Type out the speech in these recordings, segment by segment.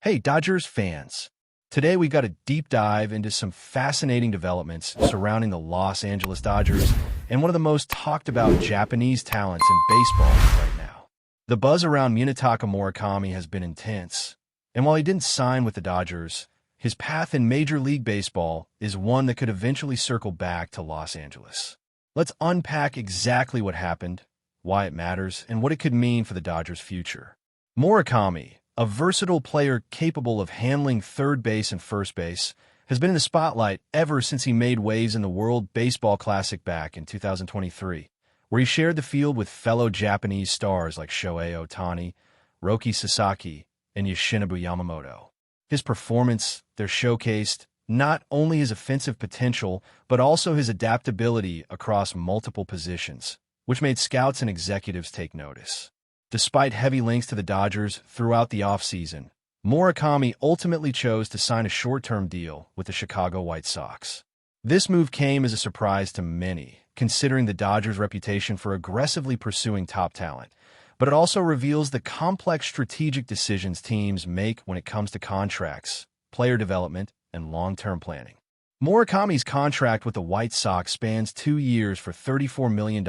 Hey, Dodgers fans. Today we've got a deep dive into some fascinating developments surrounding the Los Angeles Dodgers and one of the most talked about Japanese talents in baseball right now. The buzz around Munetaka Morakami has been intense, and while he didn't sign with the Dodgers, his path in Major League Baseball is one that could eventually circle back to Los Angeles. Let's unpack exactly what happened, why it matters, and what it could mean for the Dodgers' future. Morakami, a versatile player capable of handling third base and first base, has been in the spotlight ever since he made waves in the World Baseball Classic back in 2023, where he shared the field with fellow Japanese stars like Shohei Ohtani, Roki Sasaki, and Yoshinobu Yamamoto. His performance there showcased not only his offensive potential, but also his adaptability across multiple positions, which made scouts and executives take notice. Despite heavy links to the Dodgers throughout the offseason, Morakami ultimately chose to sign a short-term deal with the Chicago White Sox. This move came as a surprise to many, considering the Dodgers' reputation for aggressively pursuing top talent, but it also reveals the complex strategic decisions teams make when it comes to contracts, player development, and long-term planning. Murakami's contract with the White Sox spans 2 years for $34 million,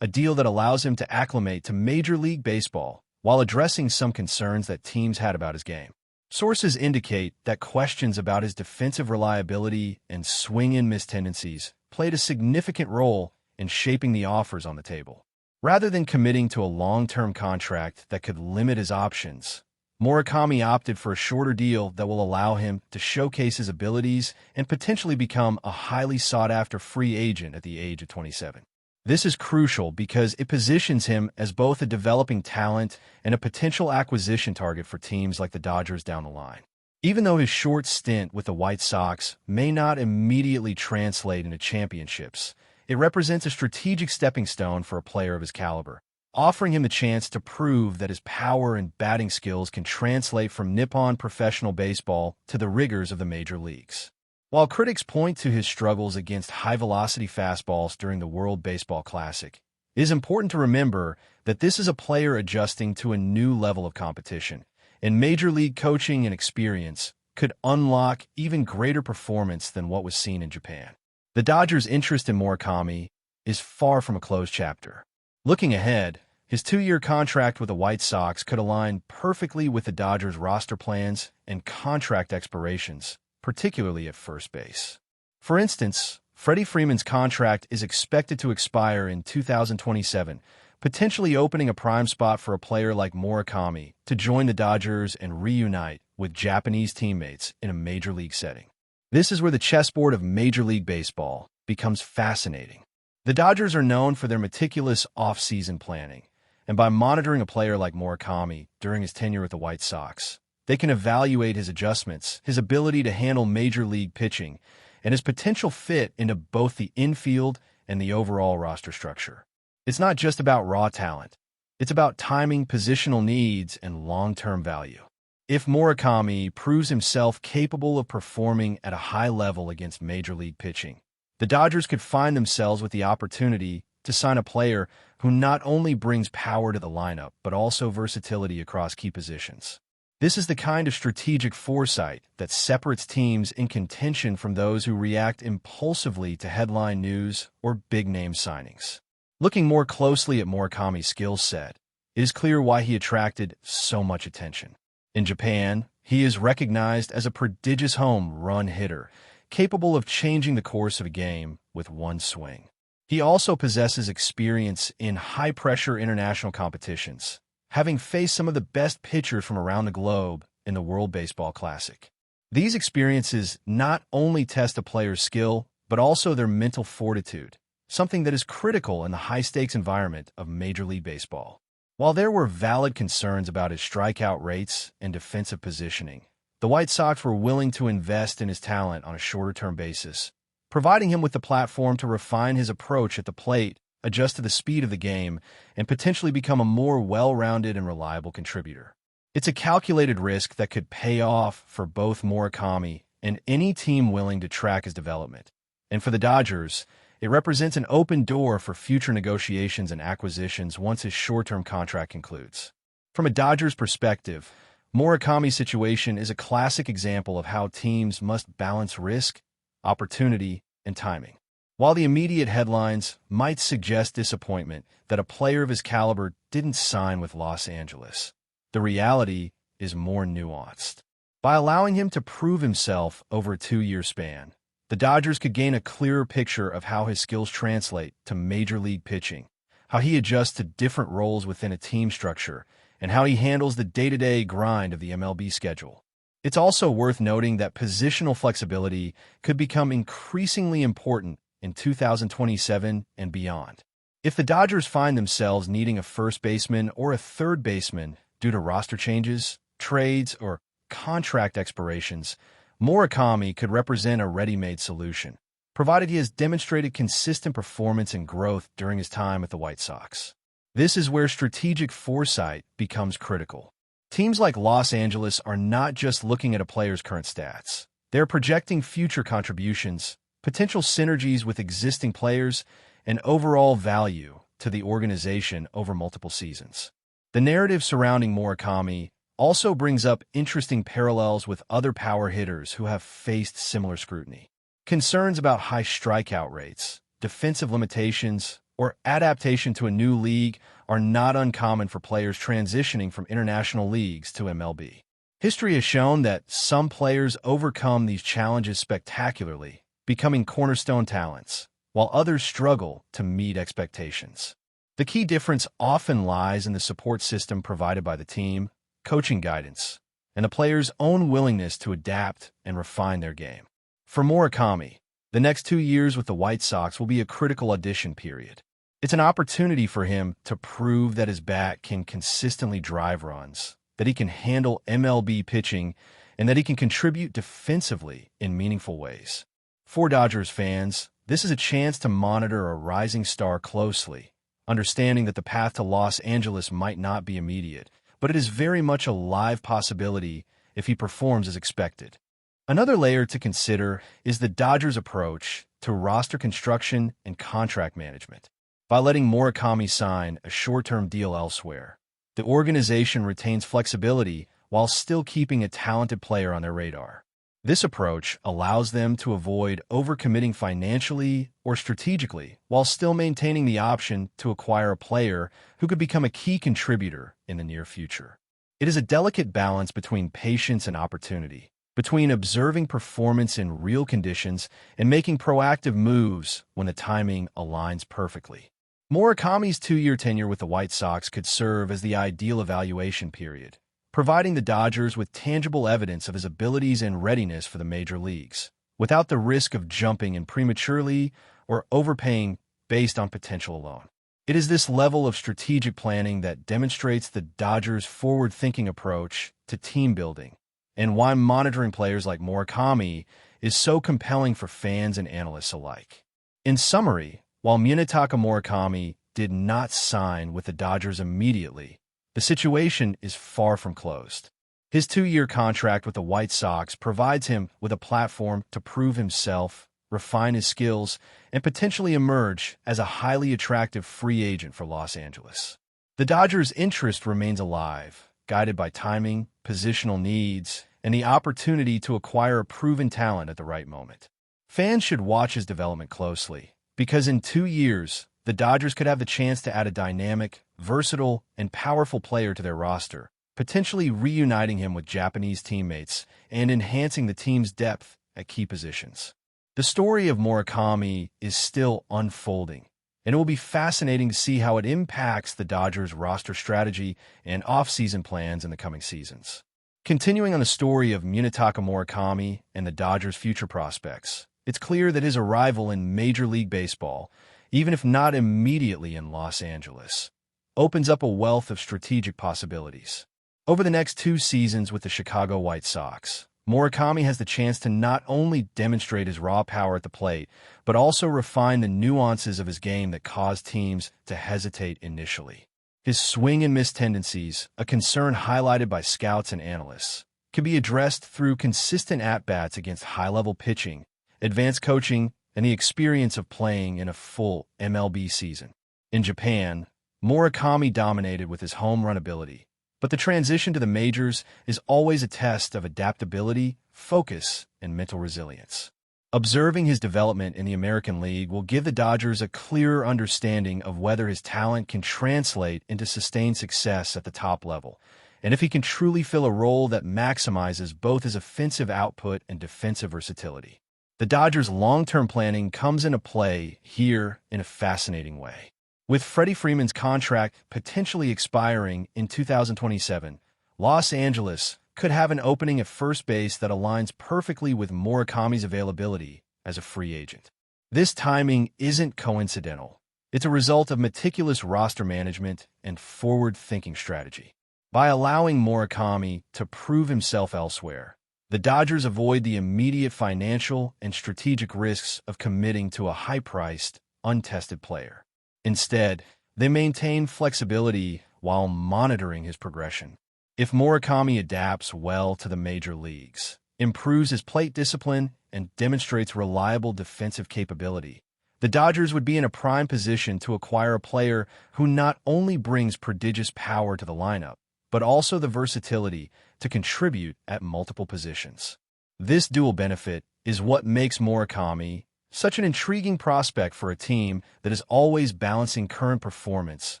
a deal that allows him to acclimate to Major League Baseball while addressing some concerns that teams had about his game. Sources indicate that questions about his defensive reliability and swing-and-miss tendencies played a significant role in shaping the offers on the table. Rather than committing to a long-term contract that could limit his options, Murakami opted for a shorter deal that will allow him to showcase his abilities and potentially become a highly sought-after free agent at the age of 27. This is crucial because it positions him as both a developing talent and a potential acquisition target for teams like the Dodgers down the line. Even though his short stint with the White Sox may not immediately translate into championships, it represents a strategic stepping stone for a player of his caliber, offering him the chance to prove that his power and batting skills can translate from Nippon professional baseball to the rigors of the major leagues. While critics point to his struggles against high-velocity fastballs during the World Baseball Classic, it is important to remember that this is a player adjusting to a new level of competition, and Major League coaching and experience could unlock even greater performance than what was seen in Japan. The Dodgers' interest in Murakami is far from a closed chapter. Looking ahead, his 2-year contract with the White Sox could align perfectly with the Dodgers' roster plans and contract expirations, particularly at first base. For instance, Freddie Freeman's contract is expected to expire in 2027, potentially opening a prime spot for a player like Murakami to join the Dodgers and reunite with Japanese teammates in a major league setting. This is where the chessboard of Major League Baseball becomes fascinating. The Dodgers are known for their meticulous off-season planning, and by monitoring a player like Murakami during his tenure with the White Sox, they can evaluate his adjustments, his ability to handle major league pitching, and his potential fit into both the infield and the overall roster structure. It's not just about raw talent. It's about timing, positional needs, and long-term value. If Murakami proves himself capable of performing at a high level against major league pitching, the Dodgers could find themselves with the opportunity to sign a player who not only brings power to the lineup, but also versatility across key positions. This is the kind of strategic foresight that separates teams in contention from those who react impulsively to headline news or big-name signings. Looking more closely at Murakami's skill set, it is clear why he attracted so much attention. In Japan, he is recognized as a prodigious home run hitter, capable of changing the course of a game with one swing. He also possesses experience in high-pressure international competitions, having faced some of the best pitchers from around the globe in the World Baseball Classic. These experiences not only test a player's skill, but also their mental fortitude, something that is critical in the high-stakes environment of Major League Baseball. While there were valid concerns about his strikeout rates and defensive positioning, the White Sox were willing to invest in his talent on a shorter-term basis, providing him with the platform to refine his approach at the plate, adjust to the speed of the game, and potentially become a more well-rounded and reliable contributor. It's a calculated risk that could pay off for both Murakami and any team willing to track his development. And for the Dodgers, it represents an open door for future negotiations and acquisitions once his short-term contract concludes. From a Dodgers perspective, Murakami's situation is a classic example of how teams must balance risk, opportunity, and timing. While the immediate headlines might suggest disappointment that a player of his caliber didn't sign with Los Angeles, the reality is more nuanced. By allowing him to prove himself over a 2-year span, the Dodgers could gain a clearer picture of how his skills translate to major league pitching, how he adjusts to different roles within a team structure, and how he handles the day-to-day grind of the MLB schedule. It's also worth noting that positional flexibility could become increasingly important in 2027 and beyond. If the Dodgers find themselves needing a first baseman or a third baseman due to roster changes, trades, or contract expirations, Morakami could represent a ready-made solution, provided he has demonstrated consistent performance and growth during his time at the White Sox. This is where strategic foresight becomes critical. Teams like Los Angeles are not just looking at a player's current stats. They're projecting future contributions, potential synergies with existing players, and overall value to the organization over multiple seasons. The narrative surrounding Morakami also brings up interesting parallels with other power hitters who have faced similar scrutiny. Concerns about high strikeout rates, defensive limitations, or adaptation to a new league are not uncommon for players transitioning from international leagues to MLB. History has shown that some players overcome these challenges spectacularly, becoming cornerstone talents, while others struggle to meet expectations. The key difference often lies in the support system provided by the team, coaching guidance, and a player's own willingness to adapt and refine their game. For Morakami, the next 2 years with the White Sox will be a critical audition period. It's an opportunity for him to prove that his bat can consistently drive runs, that he can handle MLB pitching, and that he can contribute defensively in meaningful ways. For Dodgers fans, this is a chance to monitor a rising star closely, understanding that the path to Los Angeles might not be immediate, but it is very much a live possibility if he performs as expected. Another layer to consider is the Dodgers' approach to roster construction and contract management. By letting Murakami sign a short-term deal elsewhere, the organization retains flexibility while still keeping a talented player on their radar. This approach allows them to avoid overcommitting financially or strategically while still maintaining the option to acquire a player who could become a key contributor in the near future. It is a delicate balance between patience and opportunity, between observing performance in real conditions and making proactive moves when the timing aligns perfectly. Murakami's 2-year tenure with the White Sox could serve as the ideal evaluation period, providing the Dodgers with tangible evidence of his abilities and readiness for the major leagues, without the risk of jumping in prematurely or overpaying based on potential alone. It is this level of strategic planning that demonstrates the Dodgers' forward-thinking approach to team building, and why monitoring players like Morakami is so compelling for fans and analysts alike. In summary, while Munetaka Murakami did not sign with the Dodgers immediately, the situation is far from closed. His 2-year contract with the White Sox provides him with a platform to prove himself, refine his skills, and potentially emerge as a highly attractive free agent for Los Angeles. The Dodgers' interest remains alive, guided by timing, positional needs, and the opportunity to acquire a proven talent at the right moment. Fans should watch his development closely, because in 2 years, the Dodgers could have the chance to add a dynamic, versatile, and powerful player to their roster, potentially reuniting him with Japanese teammates and enhancing the team's depth at key positions. The story of Murakami is still unfolding, and it will be fascinating to see how it impacts the Dodgers' roster strategy and off-season plans in the coming seasons. Continuing on the story of Munetaka Murakami and the Dodgers' future prospects, it's clear that his arrival in Major League Baseball, even if not immediately in Los Angeles, opens up a wealth of strategic possibilities. Over the next 2 seasons with the Chicago White Sox, Murakami has the chance to not only demonstrate his raw power at the plate, but also refine the nuances of his game that caused teams to hesitate initially. His swing and miss tendencies, a concern highlighted by scouts and analysts, can be addressed through consistent at-bats against high-level pitching, advanced coaching, and the experience of playing in a full MLB season. In Japan, Murakami dominated with his home run ability, But the transition to the majors is always a test of adaptability, focus, and mental resilience. Observing his development in the American League will give the Dodgers a clearer understanding of whether his talent can translate into sustained success at the top level, and if he can truly fill a role that maximizes both his offensive output and defensive versatility. The Dodgers' long-term planning comes into play here in a fascinating way. With Freddie Freeman's contract potentially expiring in 2027, Los Angeles could have an opening at first base that aligns perfectly with Murakami's availability as a free agent. This timing isn't coincidental. It's a result of meticulous roster management and forward-thinking strategy. By allowing Morakami to prove himself elsewhere, the Dodgers avoid the immediate financial and strategic risks of committing to a high-priced, untested player. Instead, they maintain flexibility while monitoring his progression. If Murakami adapts well to the major leagues, improves his plate discipline, and demonstrates reliable defensive capability, the Dodgers would be in a prime position to acquire a player who not only brings prodigious power to the lineup, but also the versatility to contribute at multiple positions. This dual benefit is what makes Murakami such an intriguing prospect for a team that is always balancing current performance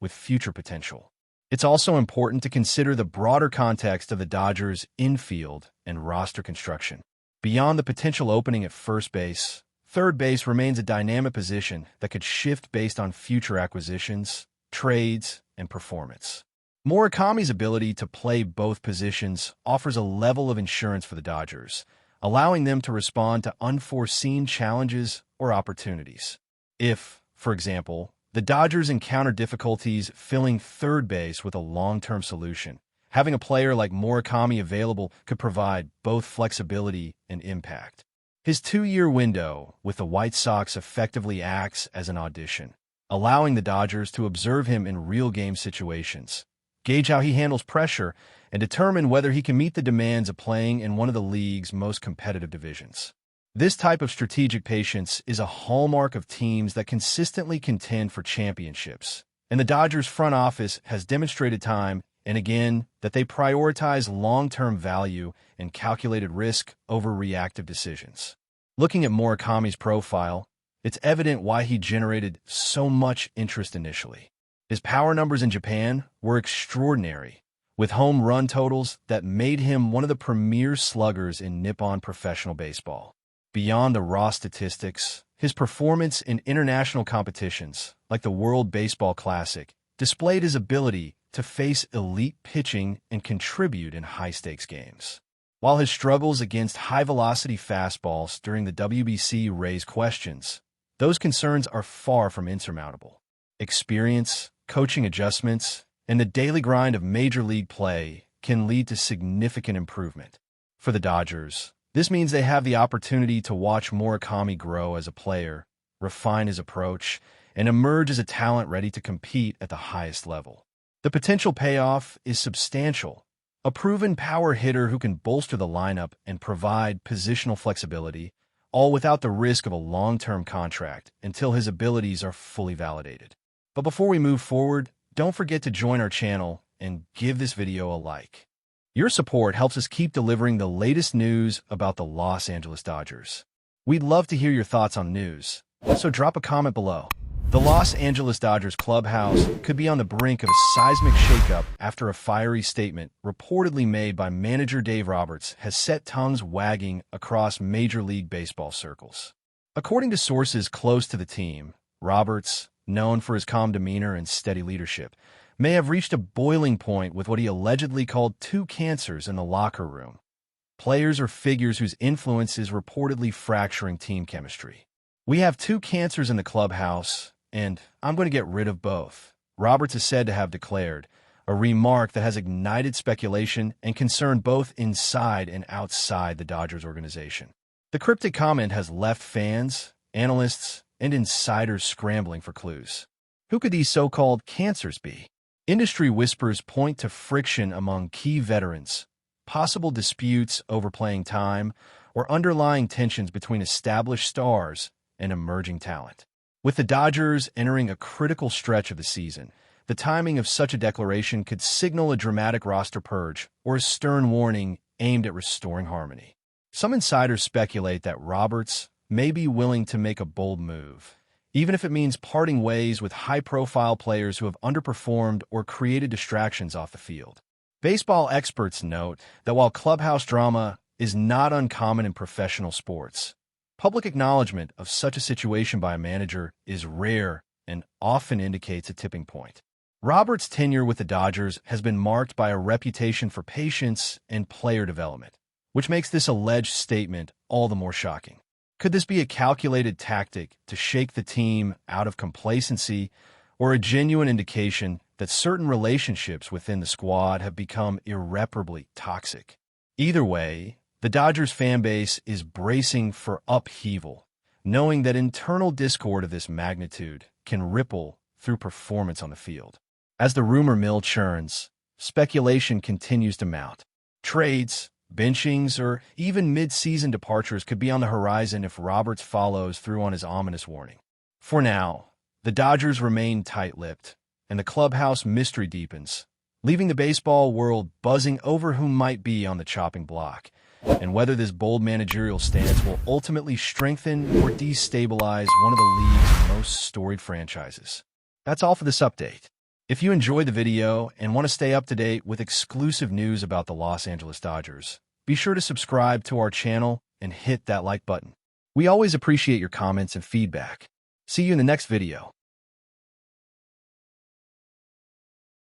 with future potential. It's also important to consider the broader context of the Dodgers' infield and roster construction. Beyond the potential opening at first base, third base remains a dynamic position that could shift based on future acquisitions, trades, and performance. Murakami's ability to play both positions offers a level of insurance for the Dodgers, allowing them to respond to unforeseen challenges or opportunities. If, for example, the Dodgers encounter difficulties filling third base with a long-term solution, having a player like Murakami available could provide both flexibility and impact. His 2-year window with the White Sox effectively acts as an audition, allowing the Dodgers to observe him in real-game situations, gauge how he handles pressure, and determine whether he can meet the demands of playing in one of the league's most competitive divisions. This type of strategic patience is a hallmark of teams that consistently contend for championships, and the Dodgers front office has demonstrated time and again that they prioritize long-term value and calculated risk over reactive decisions. Looking at Murakami's profile, it's evident why he generated so much interest initially. His power numbers in Japan were extraordinary, with home run totals that made him one of the premier sluggers in Nippon professional baseball. Beyond the raw statistics, his performance in international competitions, like the World Baseball Classic, displayed his ability to face elite pitching and contribute in high-stakes games. While his struggles against high-velocity fastballs during the WBC raise questions, those concerns are far from insurmountable. Experience, coaching adjustments, and the daily grind of major league play can lead to significant improvement. For the Dodgers, this means they have the opportunity to watch Murakami grow as a player, refine his approach, and emerge as a talent ready to compete at the highest level. The potential payoff is substantial. A proven power hitter who can bolster the lineup and provide positional flexibility, all without the risk of a long-term contract until his abilities are fully validated. But before we move forward, don't forget to join our channel and give this video a like. Your support helps us keep delivering the latest news about the Los Angeles Dodgers. We'd love to hear your thoughts on the news, so drop a comment below. The Los Angeles Dodgers clubhouse could be on the brink of a seismic shakeup after a fiery statement reportedly made by manager Dave Roberts has set tongues wagging across Major League Baseball circles. According to sources close to the team, Roberts, known for his calm demeanor and steady leadership, may have reached a boiling point with what he allegedly called two cancers in the locker room. Players or figures whose influence is reportedly fracturing team chemistry. "We have two cancers in the clubhouse, and I'm going to get rid of both," Roberts is said to have declared, a remark that has ignited speculation and concern both inside and outside the Dodgers organization. The cryptic comment has left fans, analysts, and insiders scrambling for clues. Who could these so-called cancers be? Industry whispers point to friction among key veterans, possible disputes over playing time, or underlying tensions between established stars and emerging talent. With the Dodgers entering a critical stretch of the season, the timing of such a declaration could signal a dramatic roster purge or a stern warning aimed at restoring harmony. Some insiders speculate that Roberts may be willing to make a bold move, even if it means parting ways with high-profile players who have underperformed or created distractions off the field. Baseball experts note that while clubhouse drama is not uncommon in professional sports, public acknowledgement of such a situation by a manager is rare and often indicates a tipping point. Roberts' tenure with the Dodgers has been marked by a reputation for patience and player development, which makes this alleged statement all the more shocking. Could this be a calculated tactic to shake the team out of complacency, or a genuine indication that certain relationships within the squad have become irreparably toxic? Either way, the Dodgers fan base is bracing for upheaval, knowing that internal discord of this magnitude can ripple through performance on the field. As the rumor mill churns, speculation continues to mount. Trades, benchings, or even mid-season departures could be on the horizon if Roberts follows through on his ominous warning. For now, the Dodgers remain tight-lipped, and the clubhouse mystery deepens, leaving the baseball world buzzing over who might be on the chopping block, and whether this bold managerial stance will ultimately strengthen or destabilize one of the league's most storied franchises. That's all for this update. If you enjoyed the video and want to stay up to date with exclusive news about the Los Angeles Dodgers, be sure to subscribe to our channel and hit that like button. We always appreciate your comments and feedback. See you in the next video.